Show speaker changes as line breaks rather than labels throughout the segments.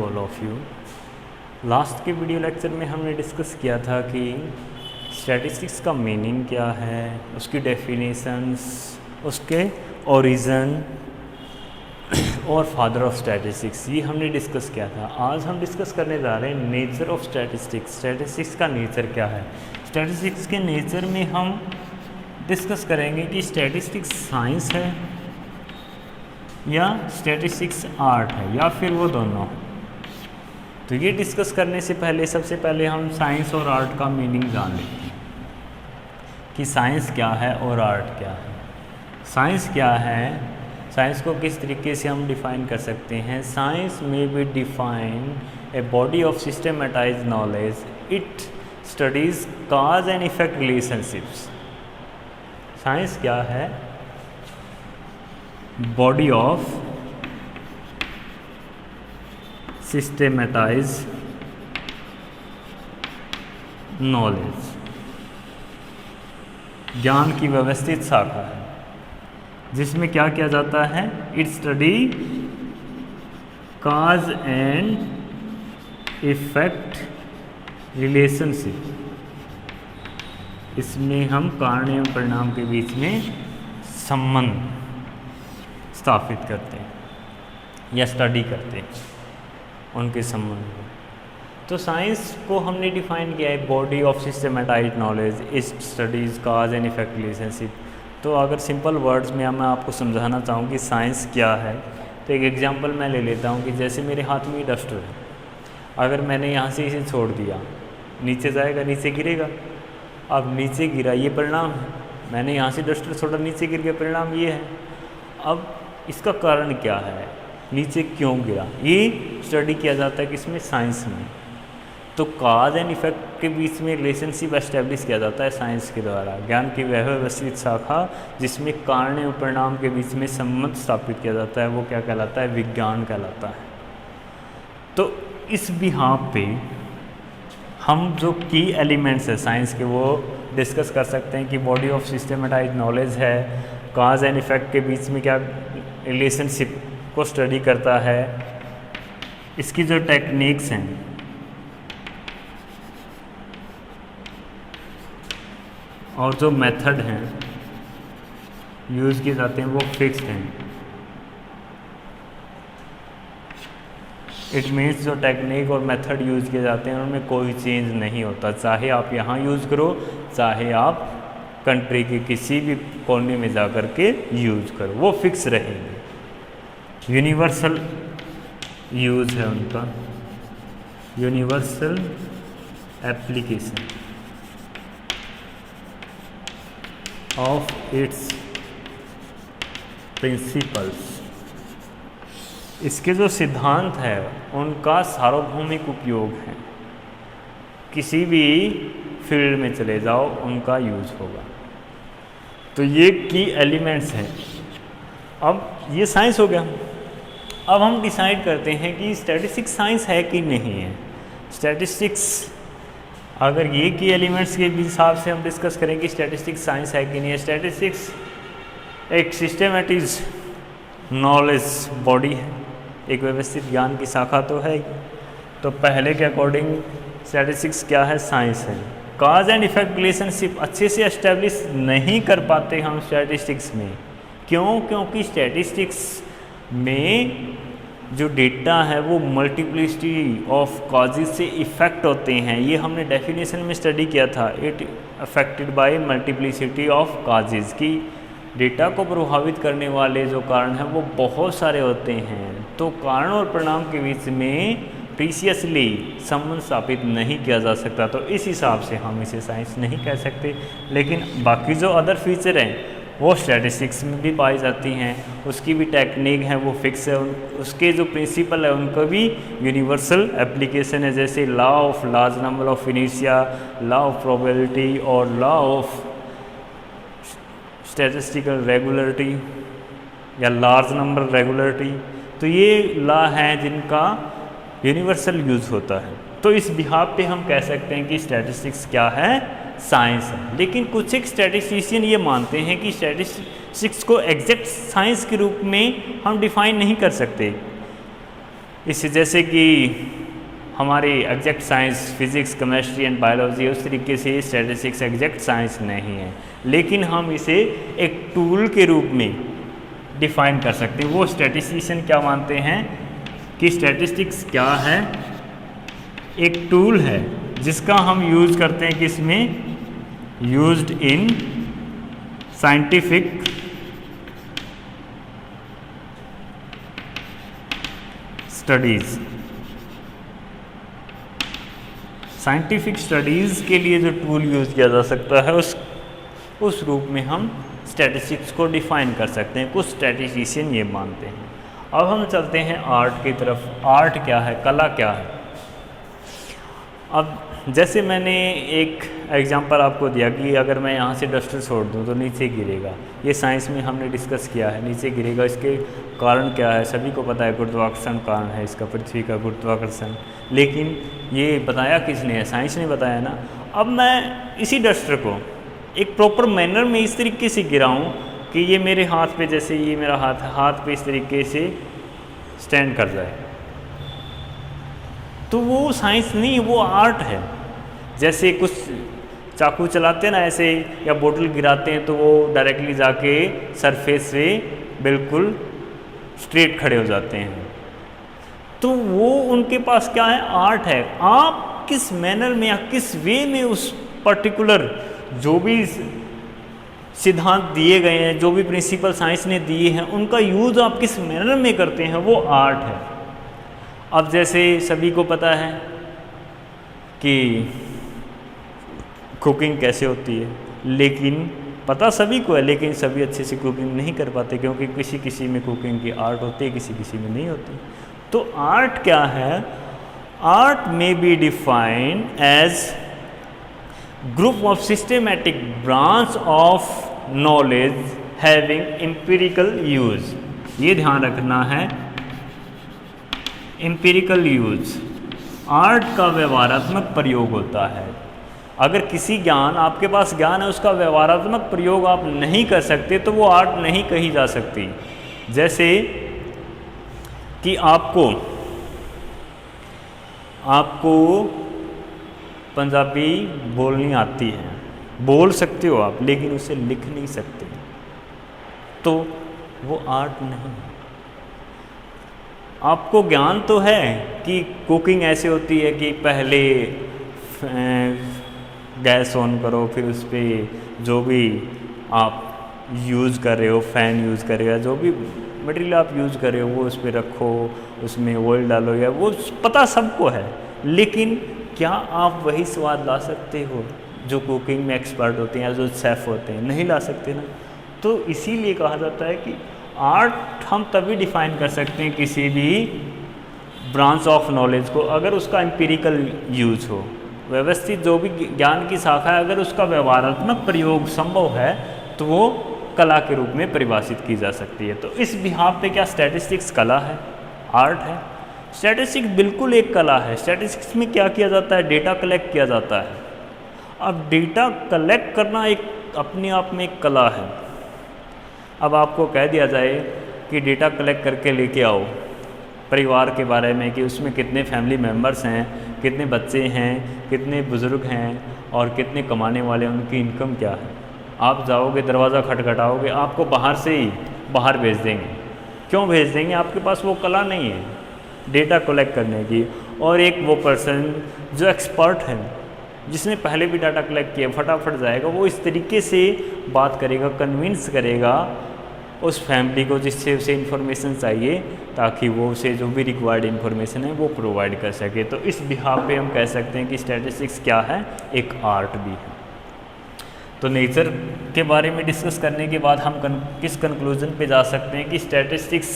All of you. Last के video lecture में हमने डिस्कस किया था कि स्टैटिस्टिक्स का मीनिंग क्या है, उसकी डेफिनेशंस, उसके ओरिजिन और फादर ऑफ स्टैटिस्टिक्स, ये हमने डिस्कस किया था। आज हम डिस्कस करने जा रहे हैं नेचर ऑफ स्टैटिस्टिक्स। स्टैटिस्टिक्स का नेचर क्या है। स्टैटिस्टिक्स के नेचर में हम डिस्कस करेंगे कि स्टैटिस्टिक्स साइंस है या स्टैटिस्टिक्स आर्ट है या फिर वो दोनों। तो ये डिस्कस करने से पहले सबसे पहले हम साइंस और आर्ट का मीनिंग जान लेते हैं कि साइंस क्या है और आर्ट क्या है। साइंस क्या है, साइंस को किस तरीके से हम डिफ़ाइन कर सकते हैं। साइंस में be define a body of systematised knowledge, it studies cause and effect relationships. Science क्या है, बॉडी ऑफ सिस्टमेटाइज्ड नॉलेज, ज्ञान की व्यवस्थित शाखा है जिसमें क्या किया जाता है, it study cause and effect relationship. इसमें हम कारण एवं परिणाम के बीच में संबंध स्थापित करते हैं या स्टडी करते हैं उनके संबंध को। तो साइंस को हमने डिफाइन किया है body of systematised knowledge, it studies cause and effect relationship. तो अगर सिंपल वर्ड्स में मैं आपको समझाना चाहूँ कि साइंस क्या है, तो एक एग्जांपल मैं ले लेता हूँ कि जैसे मेरे हाथ में डस्टर है, अगर मैंने यहाँ से इसे छोड़ दिया, नीचे जाएगा, नीचे गिरेगा। अब नीचे गिरा, ये परिणाम है। मैंने यहाँ से डस्टर छोड़ा, नीचे गिर गया, परिणाम ये है। अब इसका कारण क्या है, नीचे क्यों गिरा, ये स्टडी किया जाता है किसमें, साइंस में। तो काज एंड इफेक्ट के बीच में रिलेशनशिप एस्टेब्लिश किया जाता है साइंस के द्वारा, ज्ञान की वह व्यवस्थित शाखा जिसमें कारण और परिणाम के बीच में संबंध स्थापित किया जाता है, वो क्या कहलाता है, विज्ञान कहलाता है। तो इस बिहाफ पे हम जो की एलिमेंट्स है साइंस के वो डिस्कस कर सकते हैं कि बॉडी ऑफ सिस्टमेटाइज्ड नॉलेज है, काज एंड इफेक्ट के बीच में क्या रिलेशनशिप को स्टडी करता है, इसकी जो टेक्निक्स हैं और जो मेथड हैं यूज़ किए जाते हैं वो फिक्स्ड हैं। इट मीन्स जो टेक्निक और मेथड यूज़ किए जाते हैं उनमें कोई चेंज नहीं होता, चाहे आप यहाँ यूज़ करो, चाहे आप कंट्री के किसी भी कोने में जा कर के यूज़ करो, वो फिक्स रहेंगे। यूनिवर्सल यूज़ है उनका, universal application of its principles. इसके जो सिद्धांत है उनका सार्वभौमिक उपयोग है, किसी भी फील्ड में चले जाओ उनका यूज होगा। तो ये की एलिमेंट्स हैं। अब ये साइंस हो गया। अब हम डिसाइड करते हैं कि स्टैटिस्टिक्स साइंस है कि नहीं है। स्टैटिस्टिक्स अगर ये की एलिमेंट्स के हिसाब से हम डिस्कस करेंगे स्टैटिस्टिक्स साइंस है कि नहीं है। स्टैटिस्टिक्स एक सिस्टमेटिक नॉलेज बॉडी है, एक व्यवस्थित ज्ञान की शाखा तो है ही। तो पहले के अकॉर्डिंग स्टैटिस्टिक्स क्या है, साइंस है। काज एंड इफेक्ट रिलेशनशिप अच्छे से एस्टेब्लिश नहीं कर पाते हम स्टैटिस्टिक्स में। क्यों? क्योंकि स्टैटिस्टिक्स में जो डेटा है वो मल्टीप्लिसिटी ऑफ काजेज से इफ़ेक्ट होते हैं। ये हमने डेफिनेशन में स्टडी किया था, it affected by multiplicity of causes की डेटा को प्रभावित करने वाले जो कारण हैं वो बहुत सारे होते हैं। तो कारण और परिणाम के बीच में प्रीसियसली संबंध स्थापित नहीं किया जा सकता। तो इस हिसाब से हम इसे साइंस नहीं कह सकते। लेकिन बाकी जो अदर फीचर हैं वो स्टैटिस्टिक्स में भी पाई जाती हैं, उसकी भी टेक्निक है वो फिक्स है, उसके जो प्रिंसिपल है उनका भी यूनिवर्सल एप्लीकेशन है, जैसे law of large number of इनिशिया, लॉ ऑफ प्रोबेबिलिटी और लॉ ऑफ स्टैटिस्टिकल रेगुलरिटी या लार्ज नंबर रेगुलरिटी। तो ये लॉ हैं जिनका यूनिवर्सल यूज़ होता है। तो इस बिहाफ पे हम कह सकते हैं कि स्टैटिस्टिक्स क्या है, साइंस है। लेकिन कुछ एक स्टैटिस्टिशियन ये मानते हैं कि स्टैटिस्टिक्स को एग्जैक्ट साइंस के रूप में हम डिफाइन नहीं कर सकते। इससे जैसे कि हमारी exact science physics chemistry and biology उस तरीके से स्टैटिस्टिक्स एग्जैक्ट साइंस नहीं है, लेकिन हम इसे एक टूल के रूप में डिफाइन कर सकते हैं। वो स्टैटिस्टिशियन क्या मानते हैं कि स्टैटिस्टिक्स क्या है, एक टूल है जिसका हम यूज करते हैं किसमें, used in scientific studies. Scientific studies के लिए जो टूल यूज़ किया जा सकता है उस रूप में हम स्टैटिस्टिक्स को डिफाइन कर सकते हैं। कुछ स्टैटिस्टिशियन ये मानते हैं। अब हम चलते हैं आर्ट की तरफ। आर्ट क्या है, कला क्या है। अब जैसे मैंने एक एग्जांपल आपको दिया कि अगर मैं यहाँ से डस्टर छोड़ दूँ तो नीचे गिरेगा, ये साइंस में हमने डिस्कस किया है, नीचे गिरेगा। इसके कारण क्या है, सभी को पता है, गुरुत्वाकर्षण कारण है इसका, पृथ्वी का गुरुत्वाकर्षण। लेकिन ये बताया किसने है, साइंस ने बताया ना। अब मैं इसी डस्टर को एक प्रॉपर मैनर में इस तरीके से गिराऊँ कि ये मेरे हाथ पे, जैसे ये मेरा हाथ है, हाथ पे इस तरीके से स्टैंड कर जाए, तो वो साइंस नहीं, वो आर्ट है। जैसे कुछ चाकू चलाते हैं ना ऐसे, या बोतल गिराते हैं तो वो डायरेक्टली जाके सरफेस से बिल्कुल स्ट्रेट खड़े हो जाते हैं, तो वो उनके पास क्या है, आर्ट है। आप किस मैनर में या किस वे में उस पर्टिकुलर जो भी सिद्धांत दिए गए हैं, जो भी प्रिंसिपल साइंस ने दिए हैं, उनका यूज़ आप किस मैनर में करते हैं, वो आर्ट है। अब जैसे सभी को पता है कि कुकिंग कैसे होती है, लेकिन पता सभी को है, लेकिन सभी अच्छे से कुकिंग नहीं कर पाते, क्योंकि किसी किसी में कुकिंग की आर्ट होती है, किसी किसी में नहीं होती। तो आर्ट क्या है, आर्ट में be defined age group of systematic branch of knowledge having empirical use. ये ध्यान रखना है, एम्पिरिकल यूज। आर्ट का व्यवहारात्मक प्रयोग होता है। अगर किसी ज्ञान, आपके पास ज्ञान है, उसका व्यवहारात्मक प्रयोग आप नहीं कर सकते तो वो आर्ट नहीं कही जा सकती। जैसे कि आपको पंजाबी बोलनी आती है, बोल सकते हो आप, लेकिन उसे लिख नहीं सकते, तो वो आर्ट नहीं है। आपको ज्ञान तो है कि कुकिंग ऐसे होती है कि पहले गैस ऑन करो, फिर उस पर जो भी आप यूज़ कर रहे हो, फ़ैन यूज़ कर रहे हो, जो भी मटेरियल आप यूज़ कर रहे हो वो उस पर रखो, उसमें ऑयल डालो, या वो पता सबको है, लेकिन क्या आप वही स्वाद ला सकते हो जो कुकिंग में एक्सपर्ट होते हैं या जो शेफ़ होते हैं? नहीं ला सकते ना। तो इसीलिए कहा जाता है कि आर्ट हम तभी डिफाइन कर सकते हैं किसी भी ब्रांच ऑफ नॉलेज को अगर उसका एम्पिरिकल यूज हो, व्यवस्थित जो भी ज्ञान की शाखा है, अगर उसका व्यवहारात्मक प्रयोग संभव है तो वो कला के रूप में परिभाषित की जा सकती है। तो इस बिहाफ पे क्या स्टैटिस्टिक्स कला है, आर्ट है? स्टैटिस्टिक्स बिल्कुल एक कला है। स्टैटिस्टिक्स में क्या किया जाता है, डेटा कलेक्ट किया जाता है। अब डेटा कलेक्ट करना एक अपने आप में एक कला है। अब आपको कह दिया जाए कि डेटा कलेक्ट करके लेके आओ परिवार के बारे में, कि उसमें कितने फैमिली मेम्बर्स हैं, कितने बच्चे हैं, कितने बुज़ुर्ग हैं और कितने कमाने वाले, उनकी इनकम क्या है। आप जाओगे, दरवाज़ा खटखटाओगे, आपको बाहर से ही बाहर भेज देंगे। क्यों भेज देंगे? आपके पास वो कला नहीं है डेटा कलेक्ट करने की। और एक वो पर्सन जो एक्सपर्ट है, जिसने पहले भी डाटा कलेक्ट किया, फटाफट जाएगा, वो इस तरीके से बात करेगा, कन्विंस करेगा उस फैमिली को जिससे उसे इन्फॉर्मेशन चाहिए, ताकि वो उसे जो भी रिक्वायर्ड इन्फॉर्मेशन है वो प्रोवाइड कर सके। तो इस बिहाफ पे हम कह सकते हैं कि स्टैटिस्टिक्स क्या है, एक आर्ट भी है। तो नेचर के बारे में डिस्कस करने के बाद हम किस कंक्लूजन पे जा सकते हैं कि statistics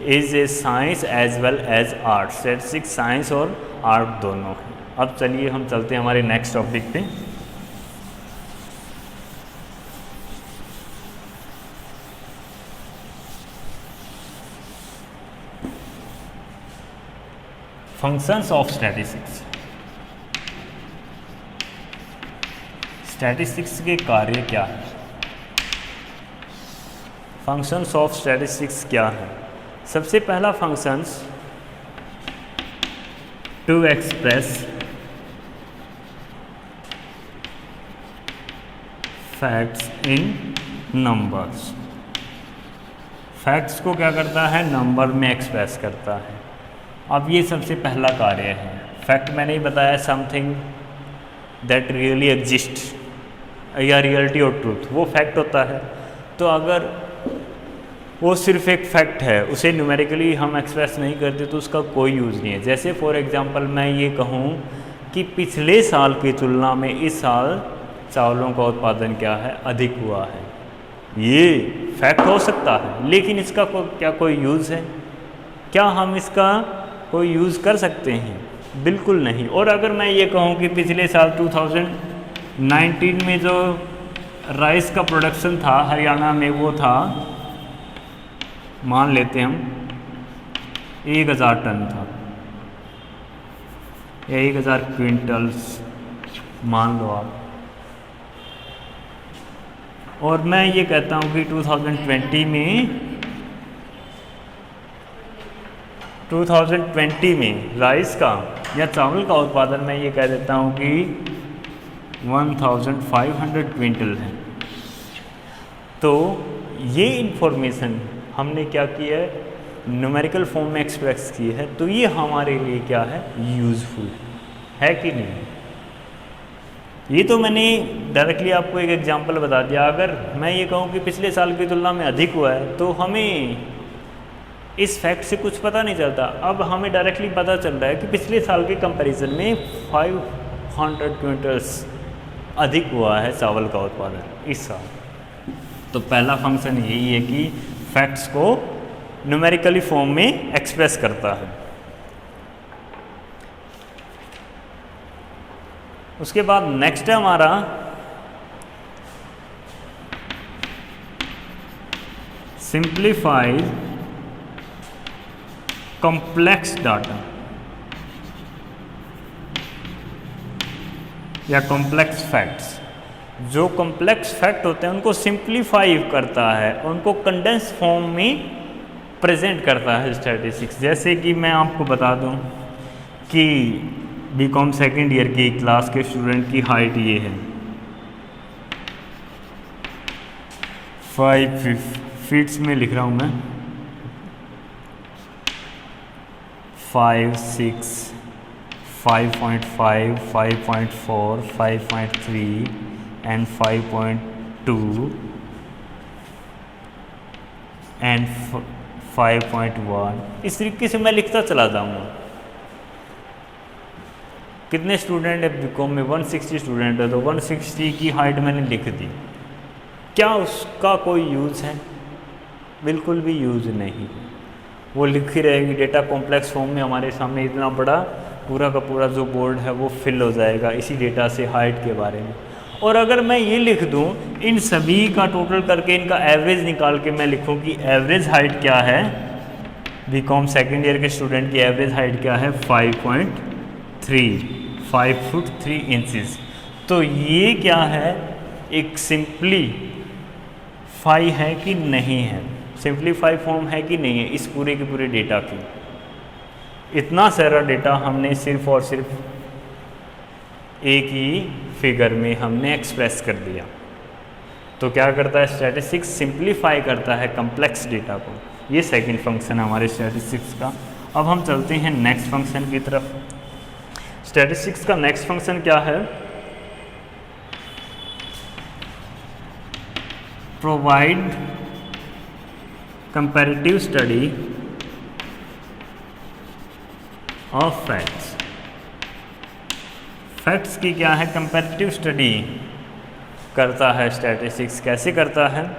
is a science as well as art. Statistics science और आर्ट दोनों हैं। अब चलिए हम चलते हैं हमारे नेक्स्ट टॉपिक पे। Functions of statistics. स्टैटिस्टिक्स के कार्य क्या है, फंक्शंस ऑफ स्टैटिस्टिक्स क्या है? सबसे पहला functions to express facts in numbers. Facts को क्या करता है, नंबर में एक्सप्रेस करता है। अब ये सबसे पहला कार्य है। फैक्ट मैंने ही बताया समथिंग दैट रियली एग्जिस्ट या रियलिटी और ट्रूथ, वो फैक्ट होता है। तो अगर वो सिर्फ एक फैक्ट है, उसे न्यूमेरिकली हम एक्सप्रेस नहीं करते तो उसका कोई यूज़ नहीं है। जैसे फॉर एग्जांपल मैं ये कहूँ कि पिछले साल की तुलना में इस साल चावलों का उत्पादन क्या है, अधिक हुआ है। ये फैक्ट हो सकता है, लेकिन इसका क्या कोई यूज़ है? क्या हम इसका कोई यूज़ कर सकते हैं? बिल्कुल नहीं। और अगर मैं ये कहूँ कि पिछले साल 2019 में जो राइस का प्रोडक्शन था हरियाणा में, वो था, मान लेते हम 1000 टन था या 1000 क्विंटल्स मान लो आप। और मैं ये कहता हूँ कि 2020 में राइस का या चावल का उत्पादन मैं ये कह देता हूँ कि 1500 क्विंटल है। तो ये इन्फॉर्मेशन हमने क्या की है, न्यूमेरिकल फॉर्म में एक्सप्रेस की है। तो ये हमारे लिए क्या है, यूज़फुल है कि नहीं? ये तो मैंने डायरेक्टली आपको एक एग्जांपल बता दिया। अगर मैं ये कहूँ कि पिछले साल की तुलना में अधिक हुआ है, तो हमें इस फैक्ट से कुछ पता नहीं चलता। अब हमें डायरेक्टली पता चल रहा है कि पिछले साल के कंपैरिजन में 500 क्विंटल्स अधिक हुआ है चावल का उत्पादन इस साल। तो पहला फंक्शन यही है कि फैक्ट्स को न्यूमेरिकली फॉर्म में एक्सप्रेस करता है। उसके बाद नेक्स्ट है हमारा सिंप्लीफाइड कॉम्प्लेक्स डाटा या कॉम्प्लेक्स फैक्ट्स। जो कॉम्प्लेक्स फैक्ट होते हैं उनको सिंप्लीफाई करता है, उनको कंडेंस फॉर्म में प्रेजेंट करता है स्टैटिस्टिक्स। जैसे कि मैं आपको बता दूं कि बीकॉम सेकेंड ईयर की क्लास के स्टूडेंट की हाइट ये है 5 फीट्स में लिख रहा हूँ मैं, 5, 6, 5.5, 5.4, 5.3 and 5.2 and 5.1। इस तरीके से मैं लिखता चला जाऊँगा। कितने स्टूडेंट है बीकॉम में? 160 स्टूडेंट है, तो 160 की हाइट मैंने लिख दी। क्या उसका कोई यूज़ है? बिल्कुल भी यूज़ नहीं। वो लिखी रहेगी डेटा कॉम्प्लेक्स फॉर्म में, हमारे सामने इतना बड़ा पूरा का पूरा जो बोर्ड है वो फिल हो जाएगा इसी डेटा से हाइट के बारे में। और अगर मैं ये लिख दूँ इन सभी का टोटल करके इनका एवरेज निकाल के मैं लिखूँ कि एवरेज हाइट क्या है, बीकॉम सेकेंड ईयर के स्टूडेंट की एवरेज हाइट क्या है, 5 फुट 3 इंचेस। तो ये क्या है, एक सिंप्लीफाई है कि नहीं है, सिंप्लीफाई फॉर्म है कि नहीं है इस पूरे के पूरे डेटा की। इतना सारा डेटा हमने सिर्फ और सिर्फ एक ही फिगर में हमने एक्सप्रेस कर दिया। तो क्या करता है स्टैटिस्टिक्स, सिंप्लीफाई करता है कॉम्प्लेक्स डेटा को। ये सेकंड फंक्शन है हमारे स्टैटिस्टिक्स का। अब हम चलते हैं नेक्स्ट फंक्शन की तरफ। स्टैटिस्टिक्स का नेक्स्ट फंक्शन क्या है, provide comparative study of facts. Facts की क्या है, कंपैरेटिव स्टडी करता है स्टैटिस्टिक्स। कैसे करता है?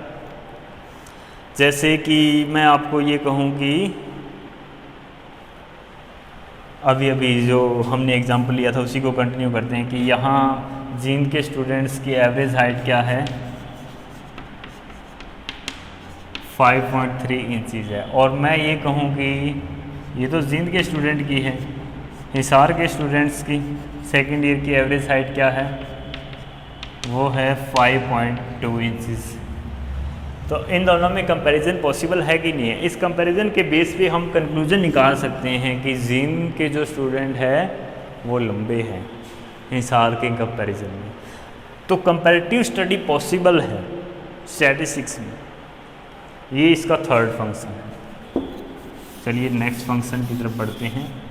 जैसे कि मैं आपको ये कहूँ कि अभी जो हमने एग्जाम्पल लिया था उसी को कंटिन्यू करते हैं कि यहाँ जींद के स्टूडेंट्स की एवरेज हाइट क्या है, 5.3 इंचज़ है। और मैं ये कहूँ कि ये तो जींद के स्टूडेंट की है, हिसार के स्टूडेंट्स की सेकेंड ईयर की एवरेज हाइट क्या है, वो है 5.2 इंचज़। तो इन दोनों में कंपैरिजन पॉसिबल है कि नहीं है। इस कंपैरिजन के बेस पे हम कंक्लूजन निकाल सकते हैं कि जिम के जो स्टूडेंट है वो लंबे हैं हिसार के कंपैरिजन में। तो कंपैरेटिव स्टडी पॉसिबल है स्टैटिस्टिक्स में, ये इसका थर्ड फंक्शन है। चलिए नेक्स्ट फंक्शन की तरफ बढ़ते हैं।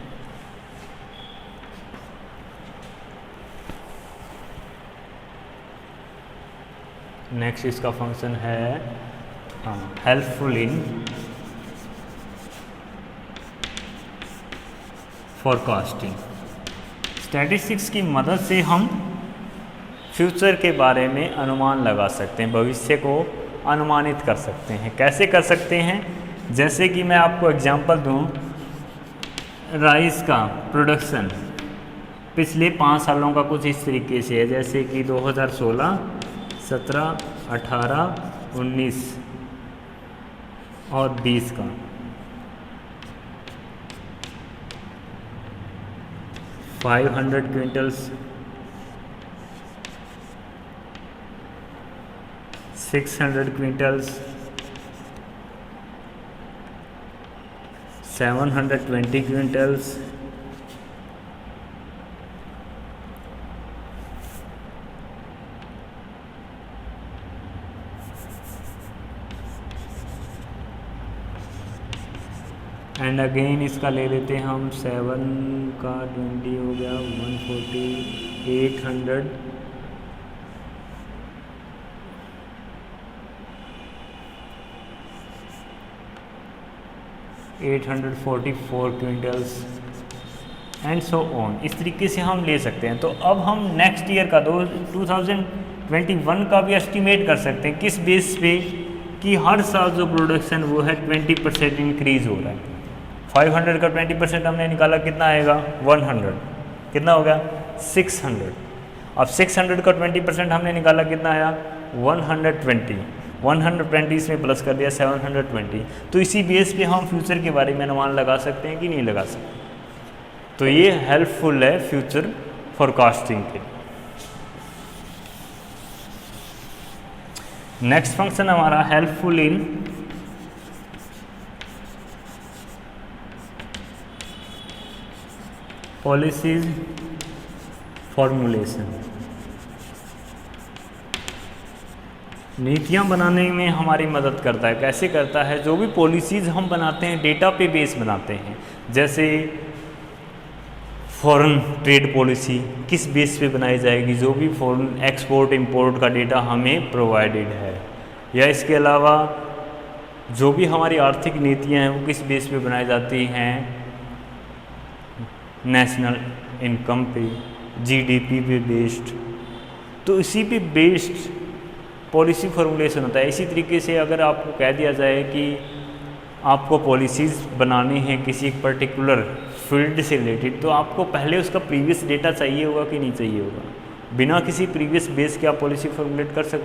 नेक्स्ट इसका फंक्शन है हेल्पफुल इन फोरकास्टिंग। स्टैटिस्टिक्स की मदद से हम फ्यूचर के बारे में अनुमान लगा सकते हैं, भविष्य को अनुमानित कर सकते हैं। कैसे कर सकते हैं? जैसे कि मैं आपको एग्जांपल दूं, राइस का प्रोडक्शन पिछले 5 सालों का कुछ इस तरीके से है, जैसे कि 2016, 17, 18, 19 और 20 का 500 quintals, 600 quintals, 720 quintals, 'and again इसका ले लेते हैं हम 7 का 20 हो गया 140, 800, 844 क्विंटल्स एंड सो ऑन। इस तरीके से हम ले सकते हैं। तो अब हम नेक्स्ट ईयर का 2021 का भी एस्टिमेट कर सकते हैं। किस बेस पे? कि हर साल जो प्रोडक्शन वो है 20% इंक्रीज़ हो रहा है। 500 का 20% हमने निकाला, कितना आएगा? 100। कितना हो गया? 600। अब 600 का 20% हमने निकाला, कितना आया? 120। 120 इसमें प्लस कर दिया 720। तो इसी बेस पे हम फ्यूचर के बारे में अनुमान लगा सकते हैं कि नहीं लगा सकते। तो ये हेल्पफुल है फ्यूचर फोरकास्टिंग के। नेक्स्ट फंक्शन हमारा हेल्पफुल इन पॉलिसीज फॉर्मुलेशन। नीतियाँ बनाने में हमारी मदद करता है। कैसे करता है? जो भी पॉलिसीज़ हम बनाते हैं डेटा पे बेस बनाते हैं। जैसे फॉरेन ट्रेड पॉलिसी किस बेस पे बनाई जाएगी? जो भी फॉरेन एक्सपोर्ट इंपोर्ट का डेटा हमें प्रोवाइडेड है। या इसके अलावा जो भी हमारी आर्थिक नीतियाँ हैं वो किस बेस पे बनाई जाती हैं? नेशनल इनकम पे, जीडीपी पे बेस्ड। तो इसी पे बेस्ड पॉलिसी फॉर्मुलेशन होता है। इसी तरीके से अगर आपको कह दिया जाए कि आपको पॉलिसीज़ बनानी है किसी पर्टिकुलर फील्ड से रिलेटेड, तो आपको पहले उसका प्रीवियस डेटा चाहिए होगा कि नहीं चाहिए होगा? बिना किसी प्रीवियस बेस के आप पॉलिसी फॉर्मुलेट कर सकते